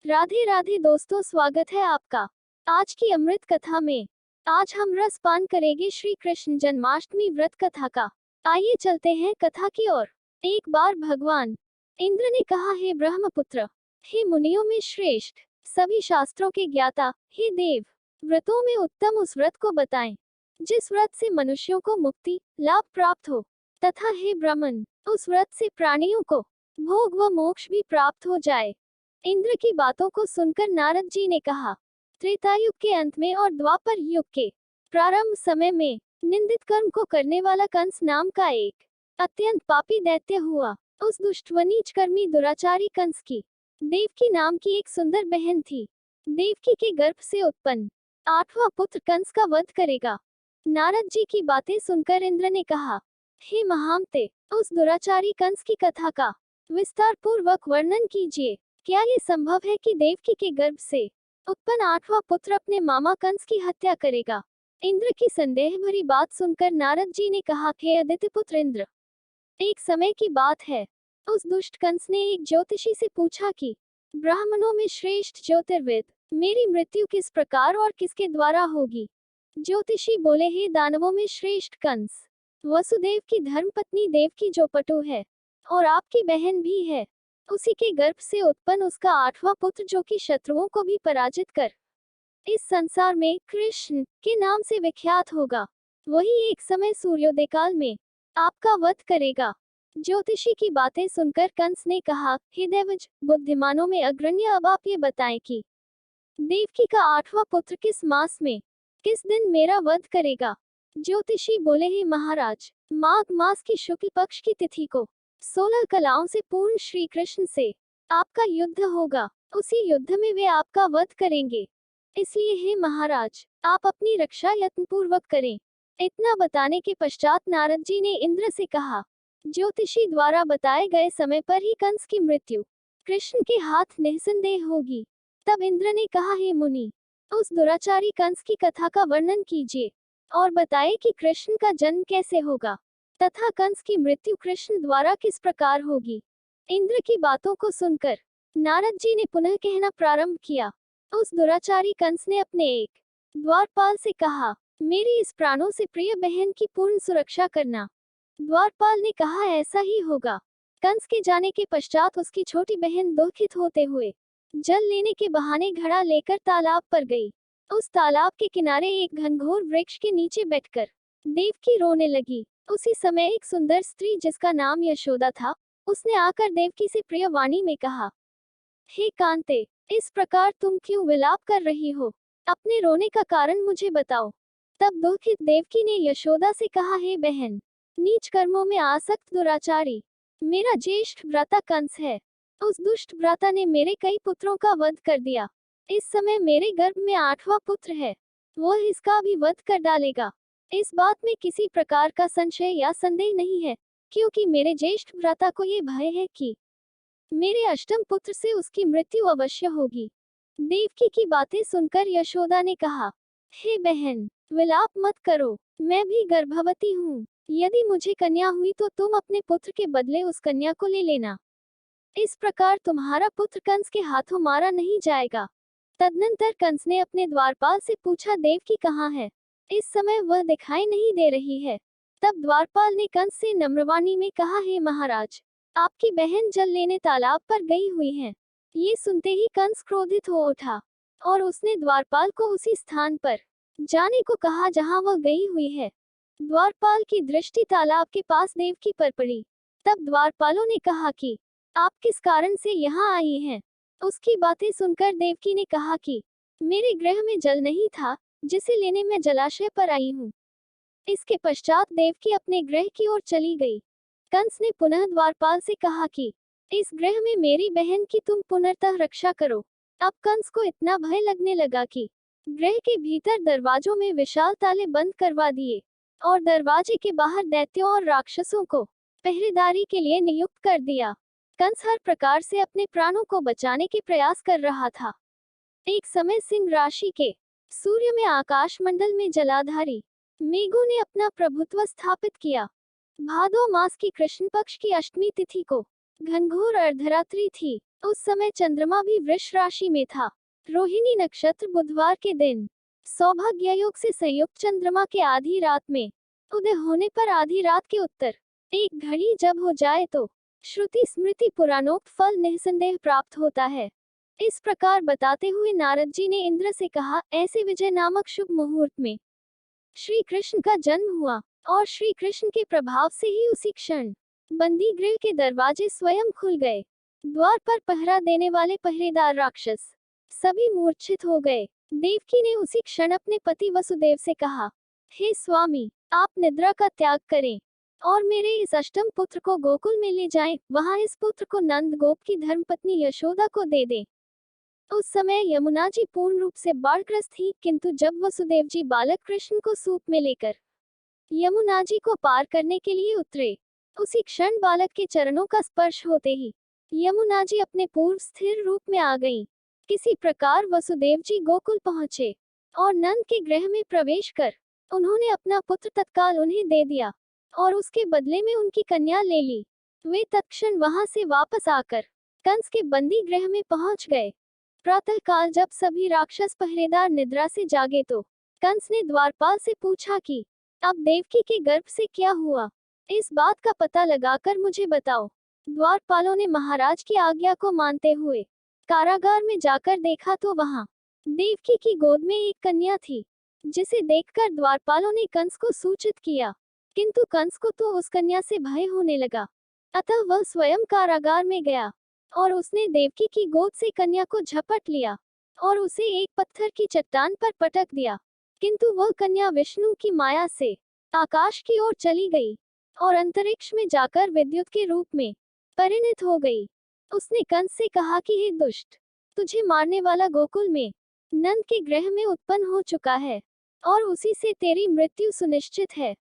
राधे राधे दोस्तों, स्वागत है आपका आज की अमृत कथा में। आज हम रस पान करेंगे श्री कृष्ण जन्माष्टमी व्रत कथा का। आइए चलते हैं कथा की ओर। एक बार भगवान इंद्र ने कहा, हे ब्रह्मपुत्र, हे मुनियों में श्रेष्ठ, सभी शास्त्रों के ज्ञाता, हे देव, व्रतों में उत्तम उस व्रत को बताएं जिस व्रत से मनुष्यों को मुक्ति लाभ प्राप्त हो, तथा हे ब्राह्मण, उस व्रत से प्राणियों को भोग व मोक्ष भी प्राप्त हो जाए। इंद्र की बातों को सुनकर नारद जी ने कहा, त्रेता युग के अंत में और द्वापर युग के प्रारंभ समय में निंदित कर्म को करने वाला कंस नाम का एक अत्यंत पापी दैत्य हुआ। उस दुष्ट व नीच कर्मी दुराचारी कंस की देवकी नाम की एक सुंदर बहन थी। देवकी के गर्भ से उत्पन्न आठवां पुत्र कंस का वध करेगा। नारद जी की बातें सुनकर इंद्र ने कहा, हे महामते, उस दुराचारी कंस की कथा का विस्तार पूर्वक वर्णन कीजिए। क्या ये संभव है कि देवकी के गर्भ से उत्पन्न आठवां पुत्र अपने मामा कंस की हत्या करेगा? इंद्र की संदेह भरी बात सुनकर नारद जी ने कहा, हे आदित्य पुत्र इंद्र, एक समय की बात है, उस दुष्ट कंस ने एक ज्योतिषी से पूछा कि ब्राह्मणों में श्रेष्ठ ज्योतिर्विद मेरी मृत्यु किस प्रकार और किसके द्वारा होगी? ज्योतिषी बोले, हे दानवों में श्रेष्ठ कंस, वसुदेव की धर्मपत्नी देवकी जो पटु है और आपकी बहन भी है, उसी के गर्भ से उत्पन्न उसका आठवां पुत्र जो कि शत्रुओं को भी पराजित कर इस संसार में कृष्ण के नाम से विख्यात होगा, वही एक समय सूर्योदय काल में आपका वध करेगा। ज्योतिषी की बातें सुनकर कंस ने कहा, हे दैवज, बुद्धिमानों में अग्रण्य, अब आप ये बताएं कि देवकी का आठवां पुत्र किस मास में किस दिन मेरा वध करेगा? ज्योतिषी बोले, हे महाराज, माघ मास की शुक्ल पक्ष की तिथि को 16 कलाओं से पूर्ण श्री कृष्ण से आपका युद्ध होगा। उसी युद्ध में वे आपका वध करेंगे, इसलिए हे महाराज, आप अपनी रक्षा यत्न पूर्वक करें। इतना बताने के पश्चात नारद जी ने इंद्र से कहा, ज्योतिषी द्वारा बताए गए समय पर ही कंस की मृत्यु कृष्ण के हाथ निस्संदेह होगी। तब इंद्र ने कहा, हे मुनि, उस दुराचारी कंस की कथा का वर्णन कीजिए और बताए कि कृष्ण का जन्म कैसे होगा तथा कंस की मृत्यु कृष्ण द्वारा किस प्रकार होगी। इंद्र की बातों को सुनकर नारद जी ने पुनः कहना प्रारंभ किया। उस दुराचारी कंस ने अपने एक द्वारपाल से कहा, मेरी इस प्राणों से प्रिय बहन की पूर्ण सुरक्षा करना। द्वारपाल ने कहा, ऐसा ही होगा। कंस के जाने के पश्चात उसकी छोटी बहन दुखित होते हुए जल लेने के बहाने घड़ा लेकर तालाब पर गई। उस तालाब के किनारे एक घनघोर वृक्ष के नीचे बैठकर देवकी रोने लगी। उसी समय एक सुंदर स्त्री जिसका नाम यशोदा था, उसने आकर देवकी से प्रिय वाणी में कहा, हे कांते, इस प्रकार तुम क्यों विलाप कर रही हो? अपने रोने का कारण मुझे बताओ। तब दुखित देवकी ने यशोदा से कहा, हे बहन, नीच कर्मों में आसक्त दुराचारी मेरा ज्येष्ठ भ्राता कंस है। उस दुष्ट भ्राता ने मेरे कई पुत्रों का वध कर दिया। इस समय मेरे गर्भ में आठवां पुत्र है, वह इसका भी वध कर डालेगा। इस बात में किसी प्रकार का संशय या संदेह नहीं है, क्योंकि मेरे ज्येष्ठ भ्राता को ये भय है कि मेरे अष्टम पुत्र से उसकी मृत्यु अवश्य होगी। देवकी की बातें सुनकर यशोदा ने कहा, हे बहन, विलाप मत करो, मैं भी गर्भवती हूँ। यदि मुझे कन्या हुई तो तुम अपने पुत्र के बदले उस कन्या को ले लेना। इस प्रकार तुम्हारा पुत्र कंस के हाथों मारा नहीं जाएगा। तदनंतर कंस ने अपने द्वारपाल से पूछा, देवकी कहाँ है? इस समय वह दिखाई नहीं दे रही है। तब द्वारपाल ने कंस से नम्रवाणी में कहा, हे महाराज, आपकी बहन जल लेने तालाब पर गई हुई है। ये सुनते ही कंस क्रोधित हो उठा और उसने द्वारपाल को उसी स्थान पर जाने को कहा जहां वह गई हुई है। द्वारपाल की दृष्टि तालाब के पास देवकी पर पड़ी। तब द्वारपालों ने कहा कि आप किस कारण से यहाँ आई हैं? उसकी बातें सुनकर देवकी ने कहा कि मेरे गृह में जल नहीं था, जिसे लेने मैं जलाशय पर आई हूँ। इसके पश्चात देवकी अपने गृह की ओर चली गई। कंस ने पुनः द्वारपाल से कहा कि इस गृह में मेरी बहन की तुम पुनर्तः रक्षा करो। अब कंस को इतना भय लगने लगा कि गृह के भीतर दरवाजों में विशाल ताले बंद करवा दिए और दरवाजे के बाहर दैत्यों और राक्षसों को पहरेदारी के लिए नियुक्त कर दिया। कंस हर प्रकार से अपने प्राणों को बचाने के प्रयास कर रहा था। एक समय सिंह राशि के सूर्य में आकाश मंडल में जलाधारी मेघों ने अपना प्रभुत्व स्थापित किया। भादो मास की कृष्ण पक्ष की अष्टमी तिथि को घनघोर अर्धरात्रि थी। उस समय चंद्रमा भी वृष राशि में था। रोहिणी नक्षत्र बुधवार के दिन सौभाग्य योग से संयुक्त चंद्रमा के आधी रात में उदय होने पर आधी रात के उत्तर एक घड़ी जब हो जाए तो श्रुति स्मृति पुराणोक्त फल निसंदेह प्राप्त होता है। इस प्रकार बताते हुए नारद जी ने इंद्र से कहा, ऐसे विजय नामक शुभ मुहूर्त में श्री कृष्ण का जन्म हुआ और श्री कृष्ण के प्रभाव से ही उसी क्षण बंदी गृह के दरवाजे स्वयं खुल गए। द्वार पर पहरा देने वाले पहरेदार राक्षस सभी मूर्छित हो गए। देवकी ने उसी क्षण अपने पति वसुदेव से कहा, हे स्वामी, आप निद्रा का त्याग करें और मेरे इस अष्टम पुत्र को गोकुल में ले जाएं, वहां इस पुत्र को नंद गोप की धर्मपत्नी यशोदा को दे दें। उस समय यमुना जी पूर्ण रूप से बाढ़ग्रस्त थी, किंतु जब वसुदेव जी बालक कृष्ण को सूप में लेकर यमुना जी को पार करने के लिए उतरे, उसी क्षण बालक के चरणों का स्पर्श होते ही यमुना जी अपने पूर्व स्थिर रूप में आ गईं। किसी प्रकार वसुदेव जी गोकुल पहुंचे और नंद के गृह में प्रवेश कर उन्होंने अपना पुत्र तत्काल उन्हें दे दिया और उसके बदले में उनकी कन्या ले ली। वे तत्क्षण वहां से वापस आकर कंस के बंदी गृह में पहुंच गए। प्रातःकाल जब सभी राक्षस पहरेदार निद्रा से जागे तो कंस ने द्वारपाल से पूछा कि अब देवकी के गर्भ से क्या हुआ, इस बात का पता लगाकर मुझे बताओ। द्वारपालों ने महाराज की आज्ञा को मानते हुए कारागार में जाकर देखा तो वहां देवकी की गोद में एक कन्या थी, जिसे देखकर द्वारपालों ने कंस को सूचित किया, किंतु कंस को तो उस कन्या से भय होने लगा। अतः वह स्वयं कारागार में गया और उसने देवकी की गोद से कन्या को झपट लिया और उसे एक पत्थर की चट्टान पर पटक दिया, किंतु वह कन्या विष्णु की माया से आकाश की ओर चली गई और अंतरिक्ष में जाकर विद्युत के रूप में परिणत हो गई। उसने कंस से कहा कि हे दुष्ट, तुझे मारने वाला गोकुल में नंद के गृह में उत्पन्न हो चुका है और उसी से तेरी मृत्यु सुनिश्चित है।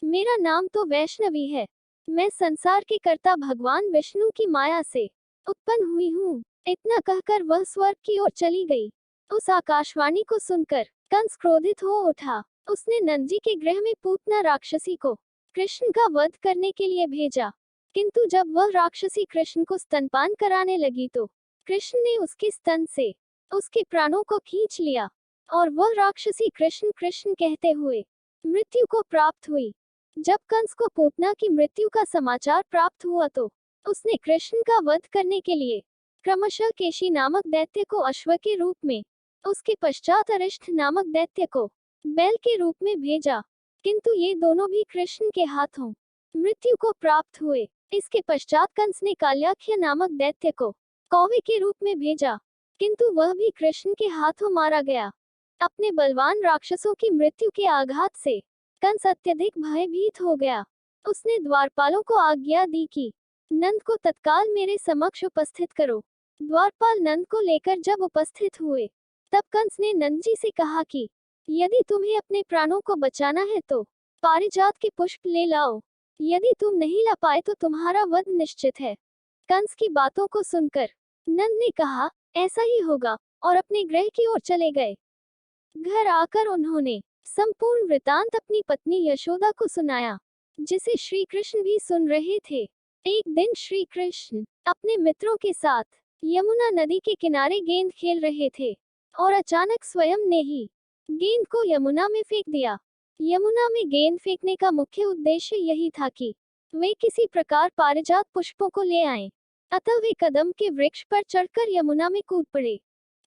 मेरा नाम तो वैष्णवी है, मैं संसार के कर्ता भगवान विष्णु की माया से उत्पन्न हुई हूँ। इतना कहकर वह स्वर्ग की ओर चली गई। उस आकाशवाणी को सुनकर कंस क्रोधित हो उठा। उसने नंद जी के गृह में पूतना राक्षसी को कृष्ण का वध करने के लिए भेजा, किंतु जब वह राक्षसी कृष्ण को स्तनपान कराने लगी तो कृष्ण ने उसके स्तन से उसके प्राणों को खींच लिया और वह राक्षसी कृष्ण कृष्ण कहते हुए मृत्यु को प्राप्त हुई। जब कंस को पूतना की मृत्यु का समाचार प्राप्त हुआ तो उसने कृष्ण का वध करने के लिए क्रमशः केशी नामक दैत्य को अश्व के रूप में, उसके पश्चात अरिष्ठ नामक दैत्य को बैल के रूप में भेजा, किंतु ये दोनों भी कृष्ण के हाथों मृत्यु को प्राप्त हुए। इसके पश्चात कंस ने काल्याख्य नामक दैत्य को कौवे के रूप में भेजा, किंतु वह भी कृष्ण के हाथों मारा गया। अपने बलवान राक्षसों की मृत्यु के आघात से कंस अत्यधिक भयभीत हो गया। उसने द्वारपालों को आज्ञा दी कि नंद को तत्काल मेरे समक्ष उपस्थित करो। द्वारपाल नंद को लेकर जब उपस्थित हुए तब कंस ने नंद जी से कहा कि यदि तुम्हें अपने प्राणों को बचाना है तो पारिजात के पुष्प ले लाओ, यदि तुम नहीं ला पाए तो तुम्हारा वध निश्चित है। कंस की बातों को सुनकर नंद ने कहा, ऐसा ही होगा, और अपने गृह की ओर चले गए। घर आकर उन्होंने संपूर्ण वृतांत अपनी पत्नी यशोदा को सुनाया, जिसे श्री कृष्ण भी सुन रहे थे। एक दिन श्री कृष्ण अपने मित्रों के साथ यमुना नदी के किनारे गेंद खेल रहे थे और अचानक स्वयं ने ही गेंद को यमुना में फेंक दिया। यमुना में गेंद फेंकने का मुख्य उद्देश्य यही था कि वे किसी प्रकार पारिजात पुष्पों को ले आएं। अतः वे कदम के वृक्ष पर चढ़कर यमुना में कूद पड़े।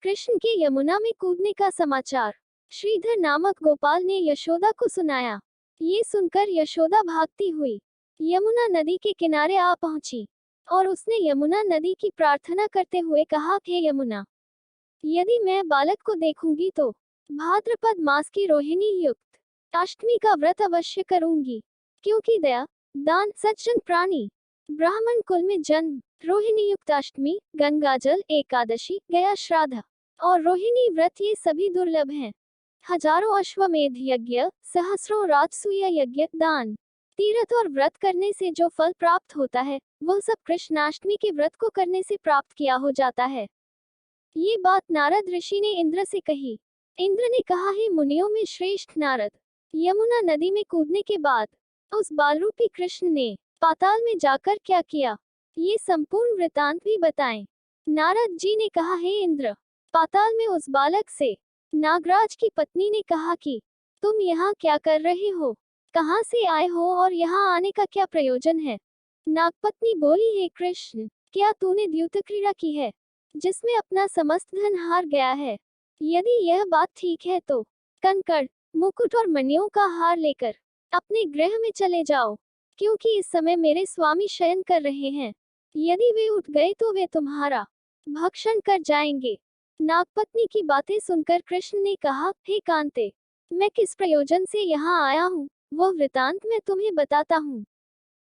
कृष्ण के यमुना में कूदने का समाचार श्रीधर नामक गोपाल ने यशोदा को सुनाया। ये सुनकर यशोदा भागती हुई यमुना नदी के किनारे आ पहुंची और उसने यमुना नदी की प्रार्थना करते हुए कहा, हे यमुना, यदि मैं बालक को देखूंगी तो भाद्रपद मास की रोहिणी युक्त अष्टमी का व्रत अवश्य करूंगी, क्योंकि दया, दान, सज्जन प्राणी, ब्राह्मण कुल में जन्म, रोहिणी युक्त अष्टमी, गंगाजल एकादशी, गया श्राद्ध और रोहिणी व्रत ये सभी दुर्लभ हैं। हजारों अश्वमेध यज्ञ, सहस्रों राजसूय यज्ञ, दान, तीर्थ और व्रत करने से जो फल प्राप्त होता है वह सब कृष्णाष्टमी के व्रत को करने से प्राप्त किया हो जाता है। ये बात नारद ऋषि ने इंद्र से कही। इंद्र ने कहा, हे मुनियों में श्रेष्ठ नारद, यमुना नदी में कूदने के बाद उस बालरूपी कृष्ण ने पाताल में जाकर क्या किया? ये संपूर्ण वृतांत भी बताएं। नारद जी ने कहा, हे इंद्र, पाताल में उस बालक से। नागराज की पत्नी ने कहा कि तुम यहाँ क्या कर रहे हो, कहाँ से आए हो और यहाँ आने का क्या प्रयोजन है। नागपत्नी बोली, हे कृष्ण, क्या तूने द्यूत क्रीड़ा की है जिसमें अपना समस्त धन हार गया है? यदि यह बात ठीक है तो कंकड़, मुकुट और मणियों का हार लेकर अपने गृह में चले जाओ, क्योंकि इस समय मेरे स्वामी शयन कर रहे हैं। यदि वे उठ गए तो वे तुम्हारा भक्षण कर जाएंगे। नागपत्नी की बातें सुनकर कृष्ण ने कहा, हे कांते, मैं किस प्रयोजन से यहाँ आया हूँ वह वृतांत मैं तुम्हें बताता हूँ।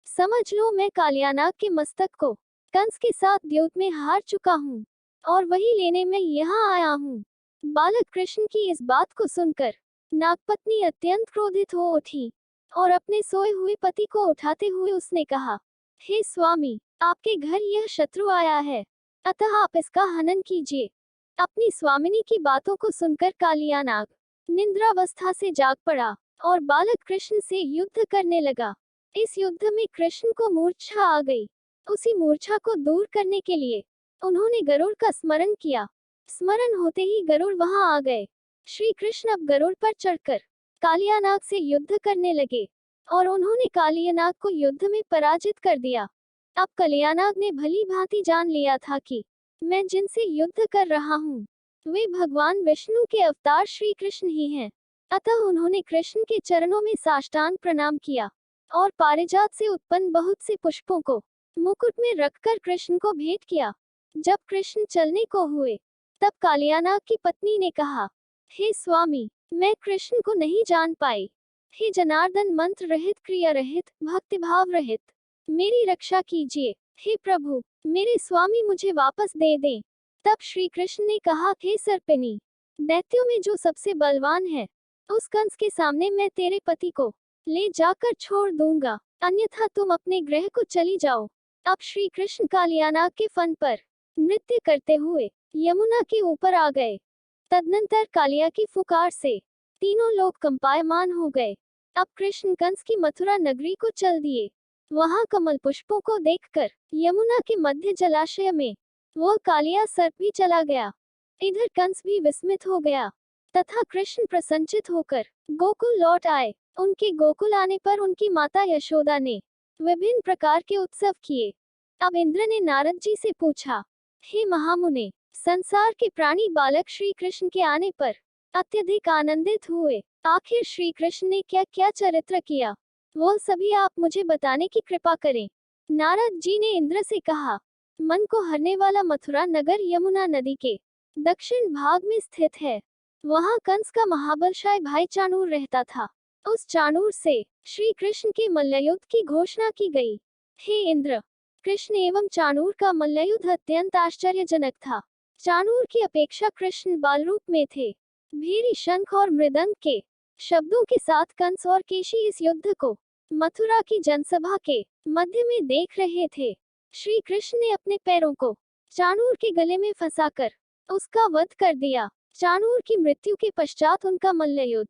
समझ लो, मैं कालियानाग के मस्तक को कंस के साथ द्यूत में हार चुका हूँ और वही लेने में यहाँ आया हूँ। बालक कृष्ण की इस बात को सुनकर नागपत्नी अत्यंत क्रोधित हो उठी और अपने सोए हुए पति को उठाते हुए उसने कहा, हे स्वामी, आपके घर यह शत्रु आया है, अतः आप इसका हनन कीजिए। अपनी स्वामिनी की बातों को सुनकर कालियानाग निद्रावस्था से जाग पड़ा और बालक कृष्ण से युद्ध करने लगा। इस युद्ध में कृष्ण को मूर्छा आ गई। उसी मूर्छा को दूर करने के लिए उन्होंने गरुड़ का स्मरण किया। स्मरण होते ही गरुड़ वहां आ गए। श्री कृष्ण अब गरुड़ पर चढ़कर कालियानाग से युद्ध करने लगे और उन्होंने कालियानाग को युद्ध में पराजित कर दिया। अब कालियानाग ने भली भांति जान लिया था कि मैं जिनसे युद्ध कर रहा हूँ वे भगवान विष्णु के अवतार श्री कृष्ण ही हैं। अतः उन्होंने कृष्ण के चरणों में साष्टांग प्रणाम किया और पारिजात से उत्पन्न बहुत से पुष्पों को मुकुट में रखकर कृष्ण को भेंट किया। जब कृष्ण चलने को हुए तब कालियानाग की पत्नी ने कहा, हे स्वामी, मैं कृष्ण को नहीं जान पाई। हे जनार्दन, मंत्र रहित, क्रिया रहित, भक्तिभाव रहित मेरी रक्षा कीजिए। हे प्रभु, मेरे स्वामी मुझे वापस दे दें। तब श्री कृष्ण ने कहा, हे सर्पिणी, दैत्यों में जो सबसे बलवान है उस कंस के सामने मैं तेरे पति को ले जाकर छोड़ दूंगा, अन्यथा तुम अपने गृह को चली जाओ। अब श्री कृष्ण कालियानाग के फन पर नृत्य करते हुए यमुना के ऊपर आ गए। तदनंतर कालिया की फुकार से तीनों लोग कंपायमान हो गए। अब कृष्ण कंस की मथुरा नगरी को चल दिए। वहां कमल पुष्पों को देखकर यमुना के मध्य जलाशय में वह कालिया सर्प भी चला गया। इधर कंस भी विस्मित हो गया तथा कृष्ण प्रसन्नचित होकर गोकुल लौट आए। उनके गोकुल आने पर उनकी माता यशोदा ने विभिन्न प्रकार के उत्सव किए। अब इंद्र ने नारद जी से पूछा, हे महामुने, संसार के प्राणी बालक श्री कृष्ण के आने पर अत्यधिक आनंदित हुए। आखिर श्री कृष्ण ने क्या क्या चरित्र किया वह सभी आप मुझे बताने की कृपा करें। नारद जी ने इंद्र से कहा, मन को हरने वाला मथुरा नगर यमुना नदी के दक्षिण भाग में स्थित है। वहां कंस का महाबलशाली भाई चाणूर रहता था। उस चाणूर से श्री कृष्ण के मल्लयुद्ध की घोषणा की गई। हे इंद्र, कृष्ण एवं चाणूर का मल्लयुद्ध अत्यंत आश्चर्यजनक था। चाणूर की अपेक्षा कृष्ण बालरूप में थे। भीरी, शंख और मृदंग के शब्दों के साथ कंस और केशी इस युद्ध को मथुरा की जनसभा के मध्य में देख रहे थे। श्री कृष्ण ने अपने पैरों को चाणूर के गले में फंसाकर उसका वध कर दिया। चाणूर की मृत्यु के पश्चात उनका मल्लयुद्ध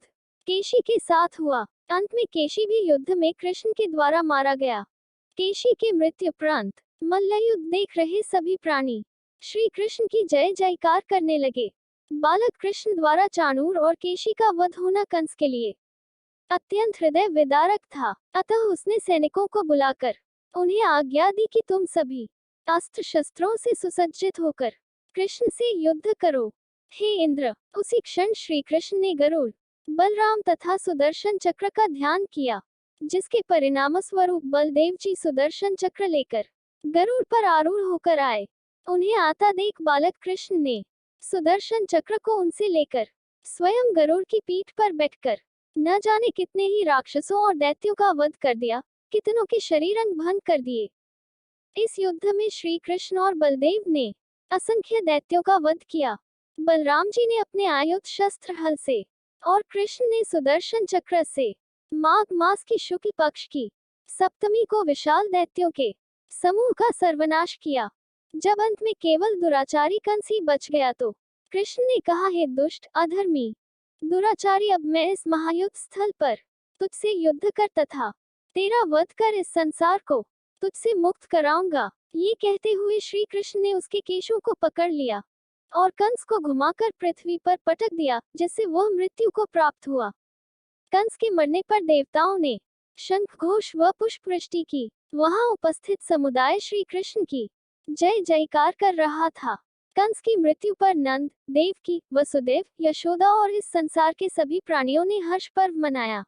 केशी के साथ हुआ। अंत में केशी भी युद्ध में कृष्ण के द्वारा मारा गया। केशी के मृत्यु उपरांत मल्लयुद्ध देख रहे सभी प्राणी श्री कृष्ण की जय जयकार करने लगे। बालक कृष्ण द्वारा चाणूर और केशी का वध होना कंस के लिए अत्यंत हृदय विदारक था। अतः उसने सैनिकों को बुलाकर उन्हें आज्ञा दी कि तुम सभी अस्त्र शस्त्रों से सुसज्जित होकर कृष्ण से युद्ध करो। हे इंद्र, उसी क्षण श्री कृष्ण ने गरुड़, बलराम तथा सुदर्शन चक्र का ध्यान किया, जिसके परिणाम स्वरूप बलदेव जी सुदर्शन चक्र लेकर गरुड़ पर आरूढ़ होकर आए। उन्हें आता देख बालक कृष्ण ने सुदर्शन चक्र को उनसे लेकर स्वयं गरुड़ की पीठ पर बैठकर न जाने कितने ही राक्षसों और दैत्यों का वध कर दिया, कितनों के शरीर अंग भंग कर दिए। इस युद्ध में श्री कृष्ण और बलदेव ने असंख्य दैत्यों का वध किया। बलराम जी ने अपने आयुध शस्त्र हल से और कृष्ण ने सुदर्शन चक्र से माघ मास की शुक्ल पक्ष की सप्तमी को विशाल दैत्यों के समूह का सर्वनाश किया। जब अंत में केवल दुराचारी कंस ही बच गया तो कृष्ण ने कहा, हे दुष्ट, अधर्मी, दुराचारी, अब मैं इस महायुद्ध स्थल पर तुझसे युद्ध कर तथा तेरा वध कर इस संसार को तुझसे मुक्त कराऊंगा। ये कहते हुए श्री कृष्ण ने उसके केशों को पकड़ लिया और कंस को घुमाकर पृथ्वी पर पटक दिया, जिससे वह मृत्यु को प्राप्त हुआ। कंस के मरने पर देवताओं ने शंख घोष व पुष्प वृष्टि की। वहां उपस्थित समुदाय श्री कृष्ण की जय जयकार कर रहा था। कंस की मृत्यु पर नंद, देवकी, वसुदेव, यशोदा और इस संसार के सभी प्राणियों ने हर्ष पर्व मनाया।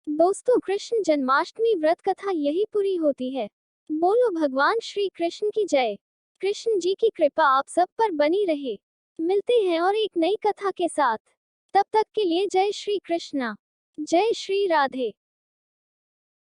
दोस्तों, कृष्ण जन्माष्टमी व्रत कथा यही पूरी होती है। बोलो भगवान श्री कृष्ण की जय। कृष्ण जी की कृपा आप सब पर बनी रहे। मिलते हैं और एक नई कथा के साथ। तब तक के लिए जय श्री कृष्णा, जय श्री राधे।